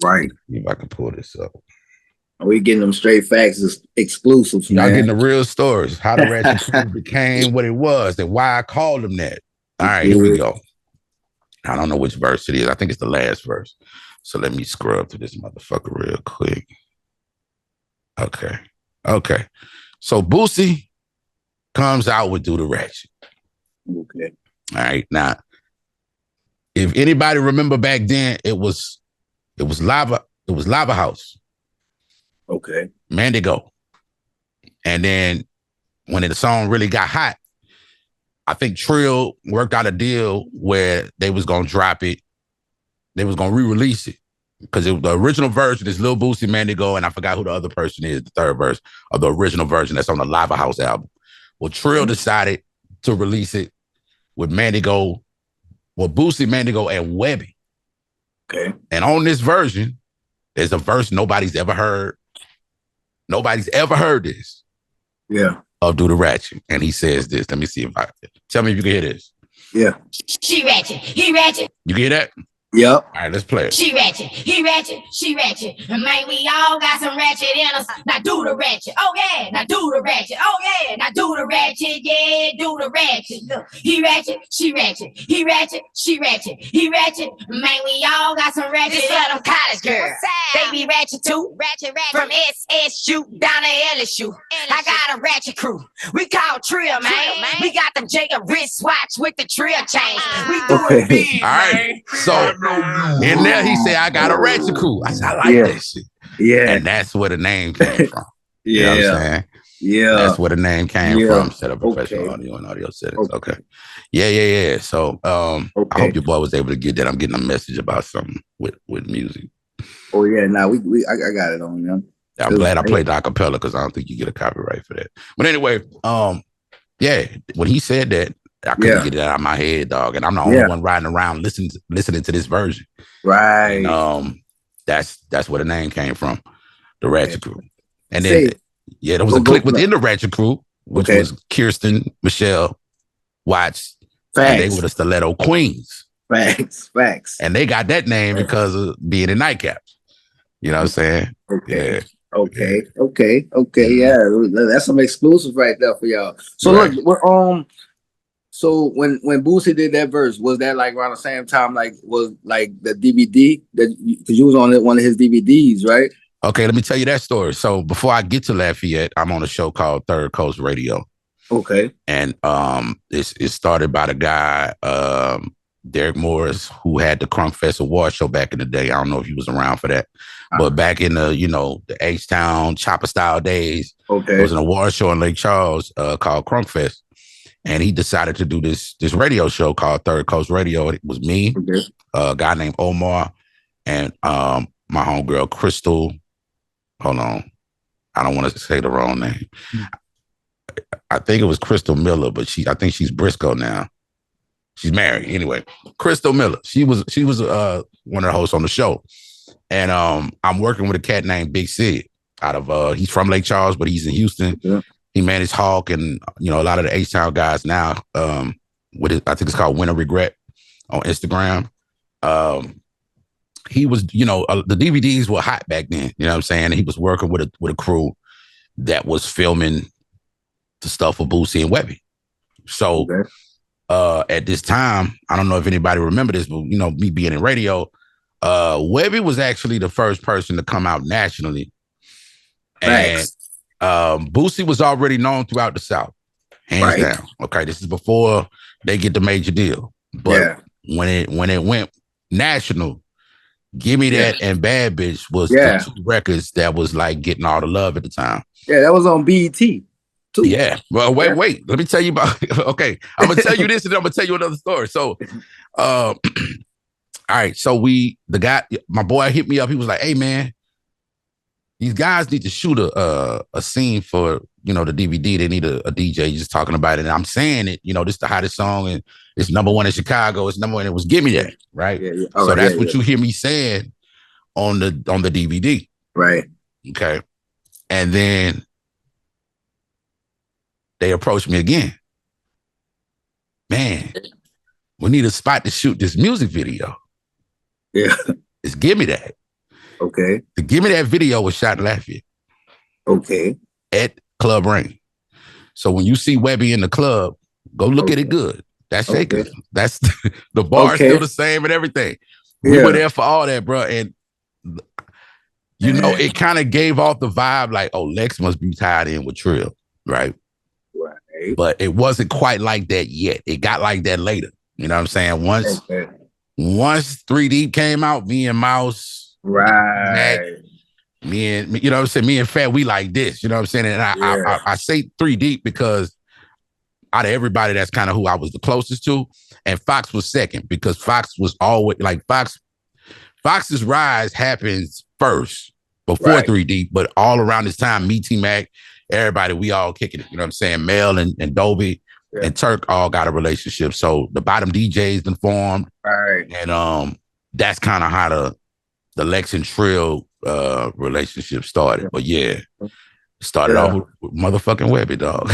Right. See if I can pull this up. We getting them straight facts, exclusives. Y'all getting the real stories. How the Ratchet Crew became what it was and why I called them that. All right, here we go. I don't know which verse it is. I think it's the last verse. So let me scrub to this motherfucker real quick. Okay. So Boosie comes out with Do the Ratchet. Okay. All right. Now, if anybody remember back then, it was Lava House. Okay. Mandigo. And then when the song really got hot, I think Trill worked out a deal where they was gonna drop it. They was gonna re-release it. Because the original version is Lil Boosie, Mandigo, and I forgot who the other person is, the third verse of the original version that's on the Lava House album. Well, Trill decided to release it with Mandigo, Boosie, Mandigo, and Webby. Okay. And on this version, there's a verse nobody's ever heard. Nobody's ever heard this. Yeah. Of Do the Ratchet. And he says this. Let me see if tell me if you can hear this. Yeah. She ratchet, he ratchet. You get that? Yep. All right, let's play it. She ratchet, he ratchet, she ratchet. And man, we all got some ratchet in us. Now do the ratchet. Oh yeah, now do the ratchet. Oh yeah, now do the ratchet. Yeah, do the ratchet. Look, he ratchet, she ratchet. He ratchet, she ratchet. He ratchet. Man, we all got some ratchet. This for them college girls. They be ratchet too. Ratchet. From SSU down to LSU. I got a ratchet crew. We call Trill, man. We got them Jacob wristwatch with the Trill chains. We do it big, all right. So in there, he said, I got a Ratchet Crew. I said, I like that shit. Yeah. And that's where the name came from. You know what I'm saying? Yeah. That's where the name came from. Set up professional audio and audio settings. Okay. Yeah. So I hope your boy was able to get that. I'm getting a message about something with music. Oh, yeah. Now, I got it on them. I'm glad I played the acapella because I don't think you get a copyright for that. But anyway, when he said that, I couldn't get it out of my head, dog. And I'm the only one riding around listening to this version. Right. And, that's where the name came from, the Ratchet Crew. And then, there was a clique within the Ratchet Crew, which was Kirsten, Michelle, Watts, and they were the Stiletto Queens. Facts. And they got that name because of being in nightcaps. You know what I'm saying? Okay. Yeah. Okay. Yeah, that's some exclusive right there for y'all. So look, we're So when Boosie did that verse, was that like around the same time, like was like the DVD that because you was on one of his DVDs, right? Okay, let me tell you that story. So before I get to Lafayette, I'm on a show called Third Coast Radio. Okay. And it started by the guy Derek Morris, who had the Crunk Fest Award show back in the day. I don't know if he was around for that, but back in the the H-Town Chopper style days, there was an award show in Lake Charles called Crunk Fest. And he decided to do this radio show called Third Coast Radio. It was me, a guy named Omar, and my homegirl, Crystal. Hold on. I don't want to say the wrong name. I think it was Crystal Miller, but I think she's Briscoe now. She's married. Anyway, Crystal Miller. She was one of the hosts on the show. And I'm working with a cat named Big Sid out of he's from Lake Charles, but he's in Houston. Yeah. He managed Hawk and a lot of the H-Town guys now. I think it's called Win or Regret on Instagram. he was, the DVDs were hot back then. You know what I'm saying? And he was working with a crew that was filming the stuff for Boosie and Webby. So at this time, I don't know if anybody remember this, but me being in radio, Webby was actually the first person to come out nationally. Thanks. And Boosie was already known throughout the South, hands down. Okay, this is before they get the major deal. But when it went national, Gimme That and Bad Bitch was the two records that was like getting all the love at the time. Yeah, that was on BET too. Yeah. Well, wait. Let me tell you about. Okay, I'm gonna tell you this, and then I'm gonna tell you another story. So, all right. So my boy hit me up. He was like, "Hey, man, these guys need to shoot a scene for the DVD. They need a DJ just talking about it." And I'm saying it. This is the hottest song, and it's #1 in Chicago. It's #1. It was Gimme That, right? Yeah. So that's what you hear me saying on the DVD, right? Okay, and then they approached me again. Man, we need a spot to shoot this music video. Yeah, it's Gimme That. Okay. The Gimme That video was shot in Lafayette. Okay. At Club Rain. So when you see Webby in the club, go look at it good. That's Shakers. Okay. That's the bar still the same and everything. We were there for all that, bro. And it kind of gave off the vibe like, oh, Lex must be tied in with Trill, right? Right. But it wasn't quite like that yet. It got like that later. You know what I'm saying? Once 3 Deep came out, me and Mouse, Mac, me and you know what I'm saying, me and Fat, we like this. You know what I'm saying? And I say 3 Deep because out of everybody, that's kind of who I was the closest to. And Fox was second because Fox was always like Fox's rise happens first before 3 Deep, but all around this time, me, T-Mac, everybody, we all kicking it. You know what I'm saying? Mel and Dobie and Turk all got a relationship. So the bottom DJs been formed. Right. And that's kind of how the Lex and Trill relationship started. But started off with motherfucking Webby, dog.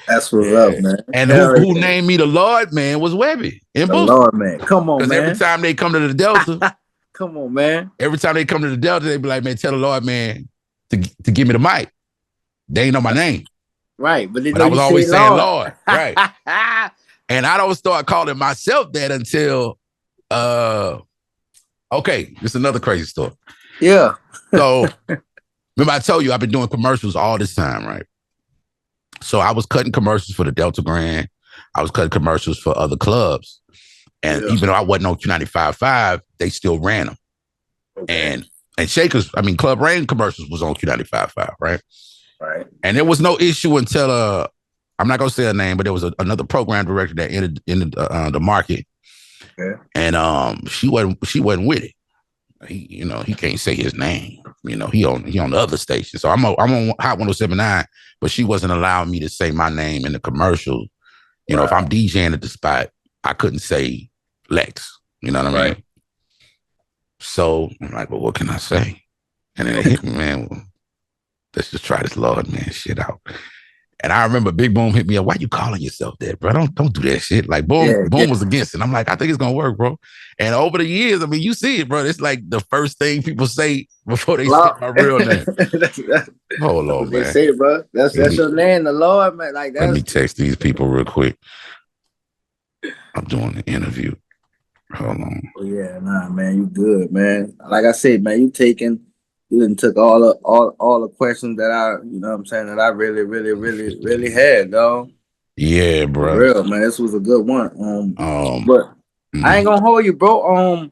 That's what's up, man. And who named me the Lord Man was Webby. The Lord Man. Come on, man. Because every time they come to the Delta, come on, man. Every time they come to the Delta, they be like, man, tell the Lord Man to give me the mic. They ain't know my name. Right. But I was always saying Lord. Right. And I don't start calling myself that until okay, it's another crazy story. Yeah. So remember I told you I've been doing commercials all this time, right? So I was cutting commercials for the Delta Grand. I was cutting commercials for other clubs. And even though I wasn't on Q95.5, they still ran them. Okay. And Shakers, Club Rain commercials was on Q95.5, right? Right. And there was no issue until I'm not gonna say her name, but there was another program director that entered the market. Okay. And she wasn't with it. He can't say his name. He on the other station. So I'm on Hot 107.9, but she wasn't allowing me to say my name in the commercial. If I'm DJing at the spot, I couldn't say Lex. You know what I mean? So I'm like, well, what can I say? And then it hit me, man. Well, let's just try this Lord Man shit out. And I remember Big Boom hit me up. Why you calling yourself that, bro? Don't do that shit. Like Boom was against it. I'm like, I think it's gonna work, bro. And over the years, you see it, bro. It's like the first thing people say before they say my real name. Hold on, man. They say it, bro. That's your name, the Lord, man. Like that. Let me text these people real quick. I'm doing an interview. Hold on. Oh, yeah, nah, man, you good, man. Like I said, man, you done took all the questions that that I really had, dog. Yeah, bro. For real, man. This was a good one. But I ain't gonna hold you, bro.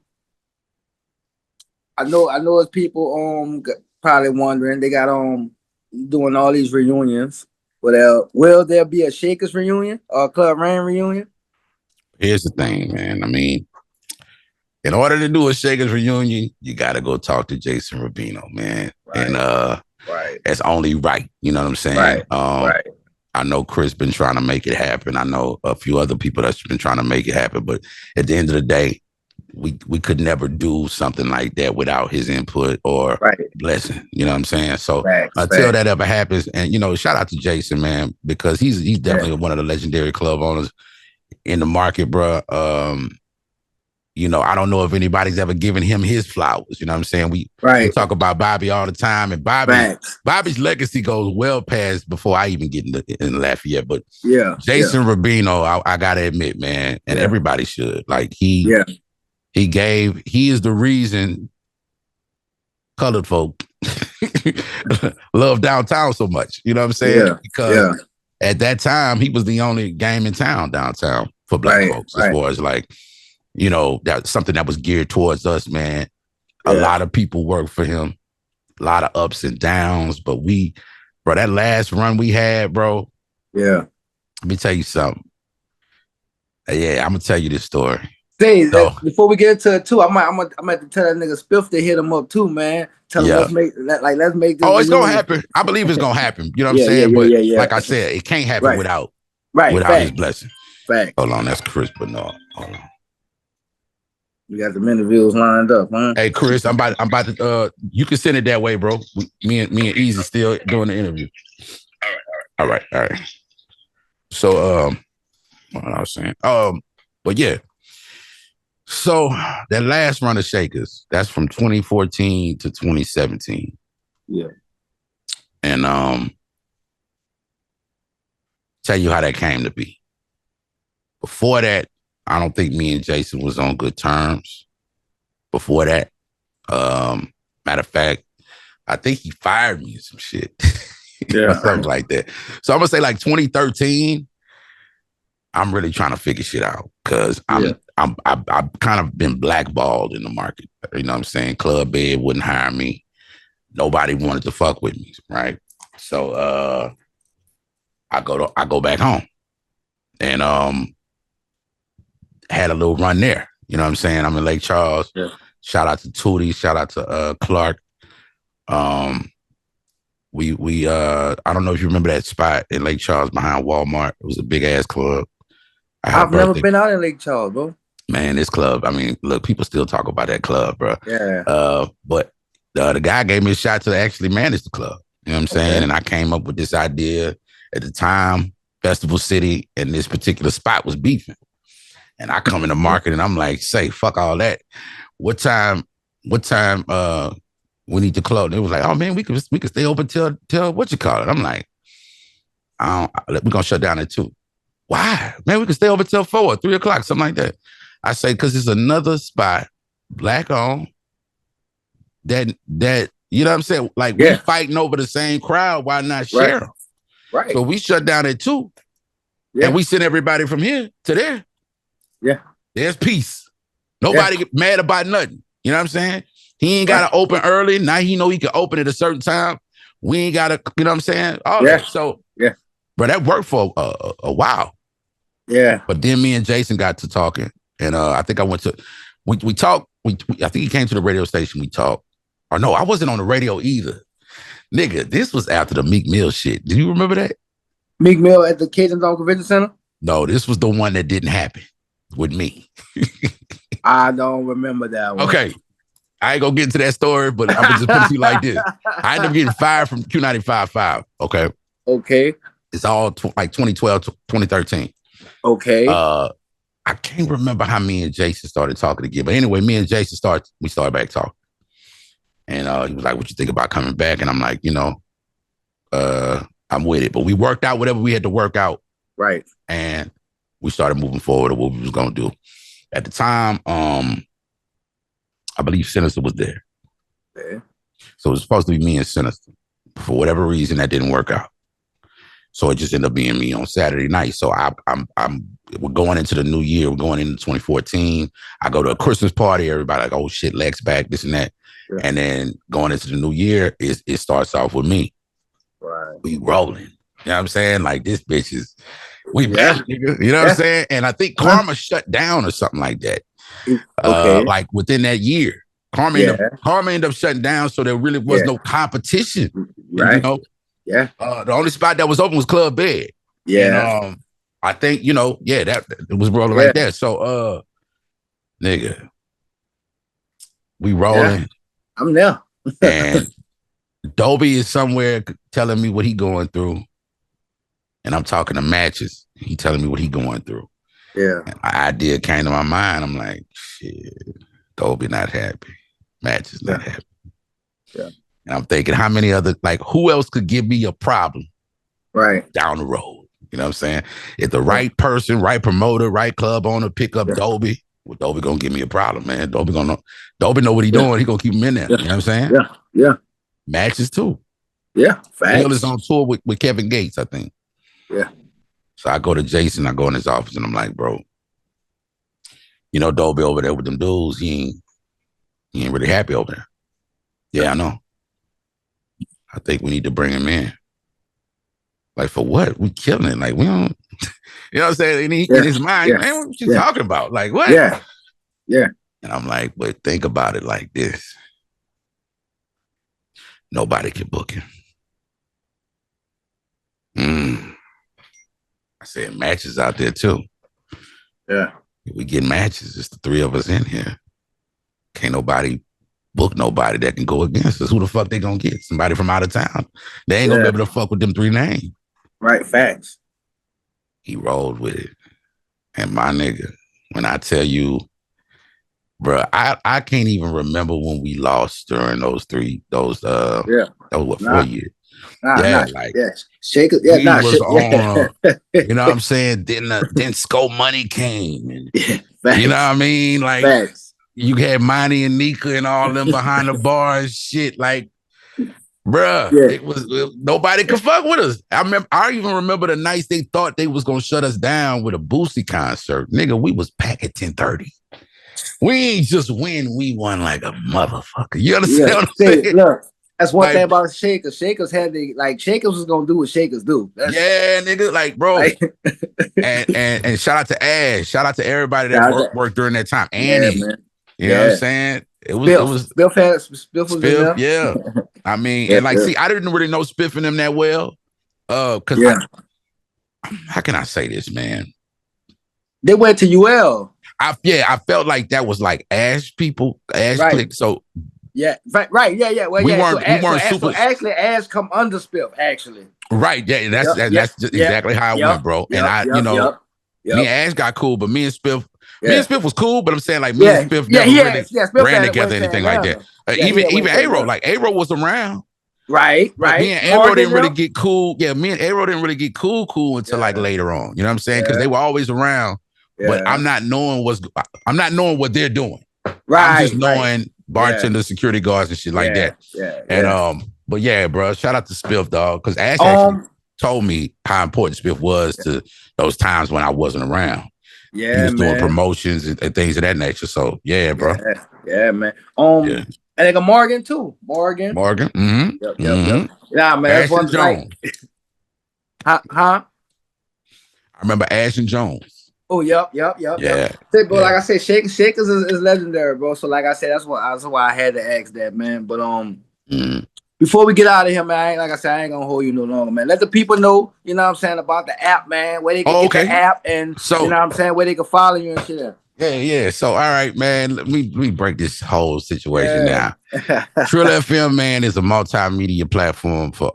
I know it's people probably wondering. They got doing all these reunions. But will there be a Shakers reunion or a Club Rain reunion? Here's the thing, man. In order to do a Shakers reunion, you got to go talk to Jason Rubino, man. Right. And that's only right. You know what I'm saying? Right. I know Chris been trying to make it happen. I know a few other people that's been trying to make it happen. But at the end of the day, we could never do something like that without his input or blessing. You know what I'm saying? So until that ever happens, and shout out to Jason, man, because he's definitely one of the legendary club owners in the market, bro. you know, I don't know if anybody's ever given him his flowers. You know what I'm saying? We talk about Bobby all the time, and Bobby's legacy goes well past before I even get in Lafayette. But Jason Rubino, I gotta admit, man, and everybody should. Like he is the reason colored folk love downtown so much. You know what I'm saying? Because at that time he was the only game in town downtown for black folks, as far as like, you know, that's something that was geared towards us, man. A lot of people worked for him, a lot of ups and downs, but bro, that last run we had, bro. Yeah. Let me tell you something. Yeah, I'm gonna tell you this story. Before we get into it too, I'm gonna tell that nigga Spiff to hit him up too, man. Tell him let's make this. Oh, it's gonna happen. I believe it's gonna happen. You know what I'm saying? But like I said, it can't happen without his blessing. Hold on, that's Chris Bernard. Hold on. We got the interviews lined up, huh? Hey, Chris, I'm about to. You can send it that way, bro. Me and Easy still doing the interview. All right. So, what I was saying, but yeah. So that last run of Shakers, that's from 2014 to 2017. Yeah. And tell you how that came to be. Before that, I don't think me and Jason was on good terms. Before that, matter of fact, I think he fired me or some shit. Something like that. So I'm gonna say like 2013. I'm really trying to figure shit out because I've kind of been blackballed in the market. You know what I'm saying? Club Bed wouldn't hire me. Nobody wanted to fuck with me, right? So I go back home and had a little run there. You know what I'm saying? I'm in Lake Charles. Yeah. Shout out to Tootie. Shout out to Clark. We I don't know if you remember that spot in Lake Charles behind Walmart. It was a big ass club. I've never been out in Lake Charles, bro. Man, this club, I mean, look, people still talk about that club, bro. Yeah. But the guy gave me a shot to actually manage the club. You know what I'm saying? And I came up with this idea at the time. Festival City and this particular spot was beefing. And I come in the market and I'm like, say, fuck all that. What time we need to close? And it was like, oh man, we could stay open till what you call it. I'm like, we're gonna shut down at 2. Why? Man, we can stay open till 4 or 3 o'clock, something like that. I say, because it's another spot, black owned, that you know what I'm saying? Like we fighting over the same crowd, why not share them? Right. So we shut down at 2. Yeah. And we send everybody from here to there. Yeah. There's peace. Nobody get mad about nothing. You know what I'm saying? He ain't got to open early. Now he know he can open at a certain time. We ain't got to, you know what I'm saying? All that. So, but that worked for a while. Yeah. But then me and Jason got to talking. And I think I went to, we talked. I think he came to the radio station. We talked. Or no, I wasn't on the radio either. Nigga, this was after the Meek Mill shit. Do you remember that? Meek Mill at the Cajun Zone Convention Center? No, this was the one that didn't happen with me. I don't remember that one. Okay. I ain't gonna get into that story, but I'm gonna just put it to you like this. I ended up getting fired from Q95.5. Okay. Okay. It's all like 2012, 2013. Okay. I can't remember how me and Jason started talking again. But anyway, me and Jason started back talking. And he was like, what you think about coming back? And I'm like, you know, I'm with it. But we worked out whatever we had to work out. Right. And we started moving forward to what we was going to do. At the time, I believe Sinister was there. Okay. So it was supposed to be me and Sinister. For whatever reason, that didn't work out. So it just ended up being me on Saturday night. So we're going into the new year. We're going into 2014. I go to a Christmas party. Everybody like, oh shit, Lex back, this and that. Yeah. And then going into the new year, it starts off with me. Right. We rolling. You know what I'm saying? Like this bitch is, we back, nigga. You know what I'm saying? And I think Karma shut down or something like that. Okay. Like within that year. Karma ended up shutting down, so there really was no competition. Right. You know? Yeah. The only spot that was open was Club Bed. Yeah. And, I think, you know, that it was rolling like that. So nigga, we rolling. Yeah. I'm there. And Dobie is somewhere telling me what he going through. And I'm talking to Matches. He telling me what he going through. Yeah. And an idea came to my mind. I'm like, shit, Dolby not happy. Match is not happy. Yeah. And I'm thinking, how many other, like, who else could give me a problem down the road? You know what I'm saying? If the right person, right promoter, right club owner pick up Dolby, well, Dolby gonna give me a problem, man. Dolby know what he doing. He gonna keep him in there. You know what I'm saying? Yeah. Matches too. Yeah. Bill is on tour with Kevin Gates, I think. Yeah. So I go to Jason, I go in his office, and I'm like, bro, you know, Dolby over there with them dudes, he ain't really happy over there. Yeah, I know. I think we need to bring him in. Like, for what? We killing it. Like, we don't, you know what I'm saying? In his mind, man, what you talking about? Like, what? Yeah. And I'm like, but think about it like this. Nobody can book him. I said, matches out there too. Yeah. If we get matches, it's the three of us in here. Can't nobody book nobody that can go against us. Who the fuck they gonna get? Somebody from out of town. They ain't gonna be able to fuck with them three names. Right, facts. He rolled with it. And my nigga, when I tell you, bro, I can't even remember when we lost during those 4 years. Shake it. You know what I'm saying? Then Sco Money came. And, you know what I mean? Like, you had Monty and Nika and all them behind the bar and shit. Like, bruh, it was nobody could fuck with us. I even remember the nights they thought they was gonna shut us down with a Boosie concert. Nigga, we was back at 10:30. We ain't just win, we won like a motherfucker. You understand what I'm saying? Look, that's one thing about Shakers. Shakers had Shakers was gonna do what Shakers do. Nigga, like, bro. and shout out to Ash. Shout out to everybody that worked during that time. Annie. You know what I'm saying? It was Spiff, yeah. I mean, and see, I didn't really know Spiff and them that well. Cause how can I say this, man? They went to UL. I felt like that was like Ash click. So right. Well, we weren't super. So actually, Ash come under Spiff, actually. Right. Yeah, that's just exactly how it went, bro. And me and Ash got cool, but me and Spiff. Me and Spiff was cool, but I'm saying like me and Spiff never really ran together, anything like that. Even A-Ro, like A-Ro was around. Right. Me and A-Ro didn't really get cool. Yeah, me and A-Ro didn't really get cool until like later on. You know what I'm saying? Because they were always around, but I'm not knowing what they're doing. Right. I'm just knowing bartenders, security guards, and shit like that. And but yeah, bro, shout out to Spiff, dog, because Ash actually told me how important Spiff was to those times when I wasn't around. Yeah, he was doing promotions and things of that nature. So yeah, bro. Yeah, man. And they got Morgan too. Morgan. Mm-hmm. Yep. Yeah, man. That's one Jones. Huh? I remember Ash and Jones. Oh, yep. Yeah. But like I said, Shakers is legendary, bro. So like I said, that's why I had to ask that, man. But before we get out of here, man, I ain't gonna hold you no longer, man. Let the people know, you know what I'm saying, about the app, man, where they can get the app and so, you know what I'm saying, where they can follow you and shit. Yeah. So, all right, man, let me break this whole situation down. Trill FM, man, is a multimedia platform for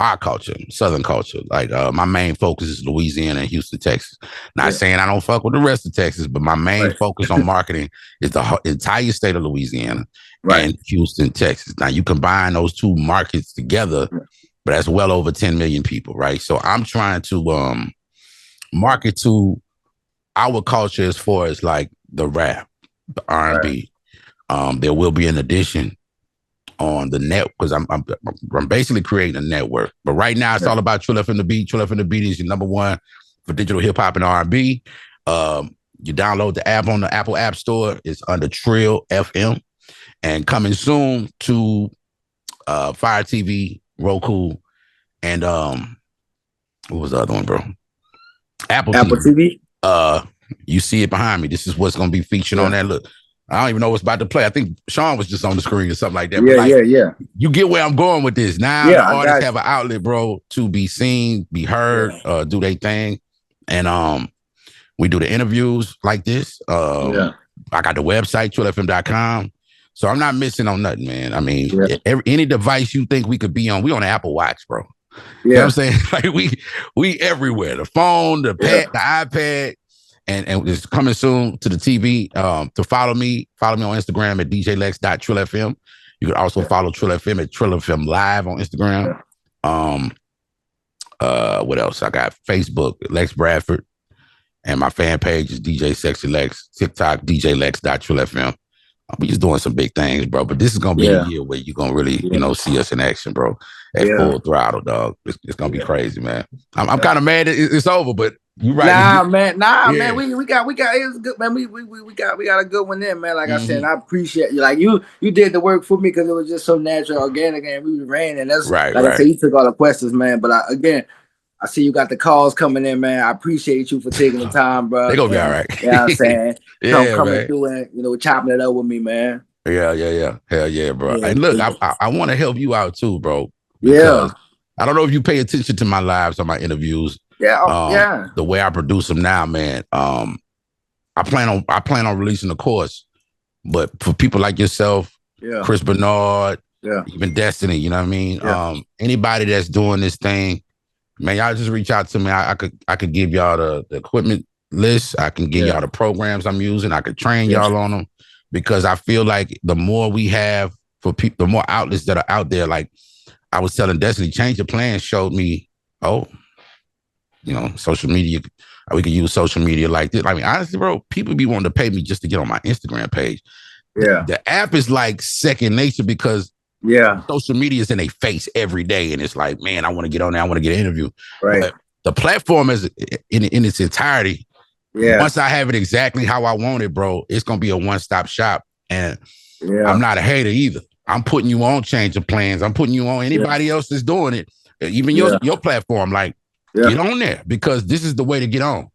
our culture, Southern culture. Like my main focus is Louisiana and Houston, Texas. Not saying I don't fuck with the rest of Texas, but my main focus on marketing is the entire state of Louisiana and Houston, Texas. Now you combine those two markets together, but that's well over 10 million people, right? So I'm trying to market to our culture as far as like the rap, the R&B. There will be an addition on the net because I'm basically creating a network. But right now it's all about Trill FM The Beat. Trill FM The Beat is your number one for digital hip hop and R&B. You download the app on the Apple App Store. It's under Trill FM, and coming soon to Fire TV, Roku, and what was the other one, bro? Apple TV. You see it behind me. This is what's going to be featured on that. Look. I don't even know what's about to play. I think Sean was just on the screen or something like that. Yeah. You get where I'm going with this. Now the artists have an outlet, bro, to be seen, be heard, do their thing. And we do the interviews like this. I got the website, trillfm.com. So I'm not missing on nothing, man. I mean, any device you think we could be on, we on the Apple Watch, bro. You know what I'm saying? Like we everywhere. The phone, the pad, the iPad, and it's coming soon to the TV. To follow me on Instagram at djlex.trillfm. You can also follow Trill FM at Trill FM Live on Instagram. What else? I got Facebook, Lex Bradford, and my fan page is DJ Sexy Lex. TikTok, djlex.trillfm. We just doing some big things, bro. But this is gonna be a year where you're gonna really, see us in action, bro. At full throttle, dog. It's gonna be crazy, man. I'm kind of mad it's over, but you right. Man. We got it's good, man. We got a good one there, man. Like I said, I appreciate you. Like you did the work for me because it was just so natural, organic, and we ran. And that's right. I said, you took all the questions, man. But I see you got the calls coming in, man. I appreciate you for taking the time, bro. They gonna be all right. You know what I'm saying? Coming through and chopping it up with me, man. Yeah. Hell yeah, bro. And look, I want to help you out too, bro. Yeah. I don't know if you pay attention to my lives or my interviews. Yeah. The way I produce them now, man. I plan on releasing the course, but for people like yourself, Chris Bernard, even Destiny, you know what I mean? Yeah. Anybody that's doing this thing, man, y'all just reach out to me. I could give y'all the equipment list. I can give y'all the programs I'm using. I could train y'all on them, because I feel like the more we have for people, the more outlets that are out there. Like I was telling Destiny, Change Your Plans showed me, social media. We could use social media like this. I mean, honestly, bro, people be wanting to pay me just to get on my Instagram page. Yeah. The app is like second nature, because social media is in their face every day. And it's like, man, I want to get on there. I want to get an interview. Right. But the platform is in its entirety. Yeah. Once I have it exactly how I want it, bro, it's going to be a one-stop shop. And I'm not a hater either. I'm putting you on Change Your Plans. I'm putting you on anybody else that's doing it. Even your platform, like, get on there, because this is the way to get on.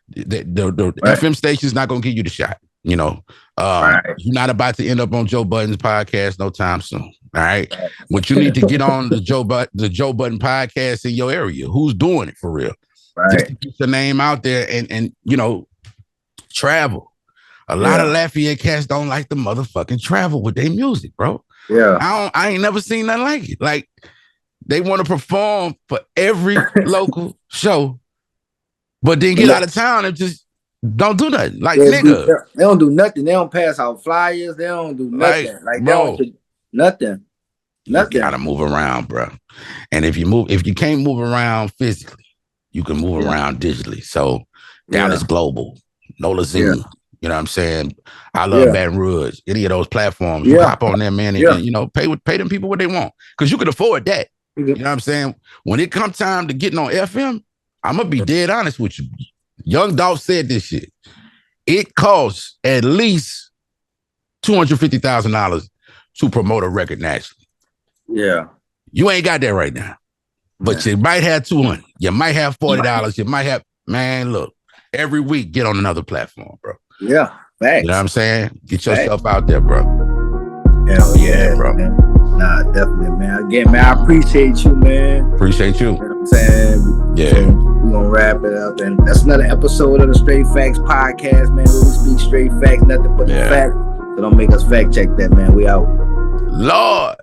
The FM station is not going to give you the shot. You're not about to end up on Joe Budden's podcast no time soon. All right. But you need to get on the Joe Budden podcast in your area. Who's doing it for real? Right. Just to get your name out there and travel. A lot of Lafayette cats don't like the motherfucking travel with their music, bro. Yeah. I ain't never seen nothing like it. Like, they want to perform for every local show, but then get out of town and just don't do nothing. Like, nigga. They don't do nothing. They don't pass out flyers. They don't do nothing. Like they don't do nothing. Nothing. You gotta move around, bro. And if you can't move around physically, you can move around digitally. So Dallas Global, Nola Zini, you know what I'm saying? I love Baton Rouge. Any of those platforms, you hop on there, man, and pay them people what they want, because you can afford that. You know what I'm saying? When it comes time to getting on FM, I'm gonna be dead honest with you. Young Dolph said this shit. It costs at least $250,000 to promote a record nationally. Yeah. You ain't got that right now. But you might have $200. You might have $40. You might have, man, look, every week get on another platform, bro. Yeah. Thanks. You know what I'm saying? Get yourself out there, bro. Hell yeah, bro. Man. Nah, definitely, man. Again, man, I appreciate you, man. Appreciate you. You know what I'm saying? Yeah. So we're going to wrap it up. And that's another episode of the Straight Facts Podcast, man. Where we speak straight facts, nothing but the fact. So don't make us fact check that, man. We out. Lord.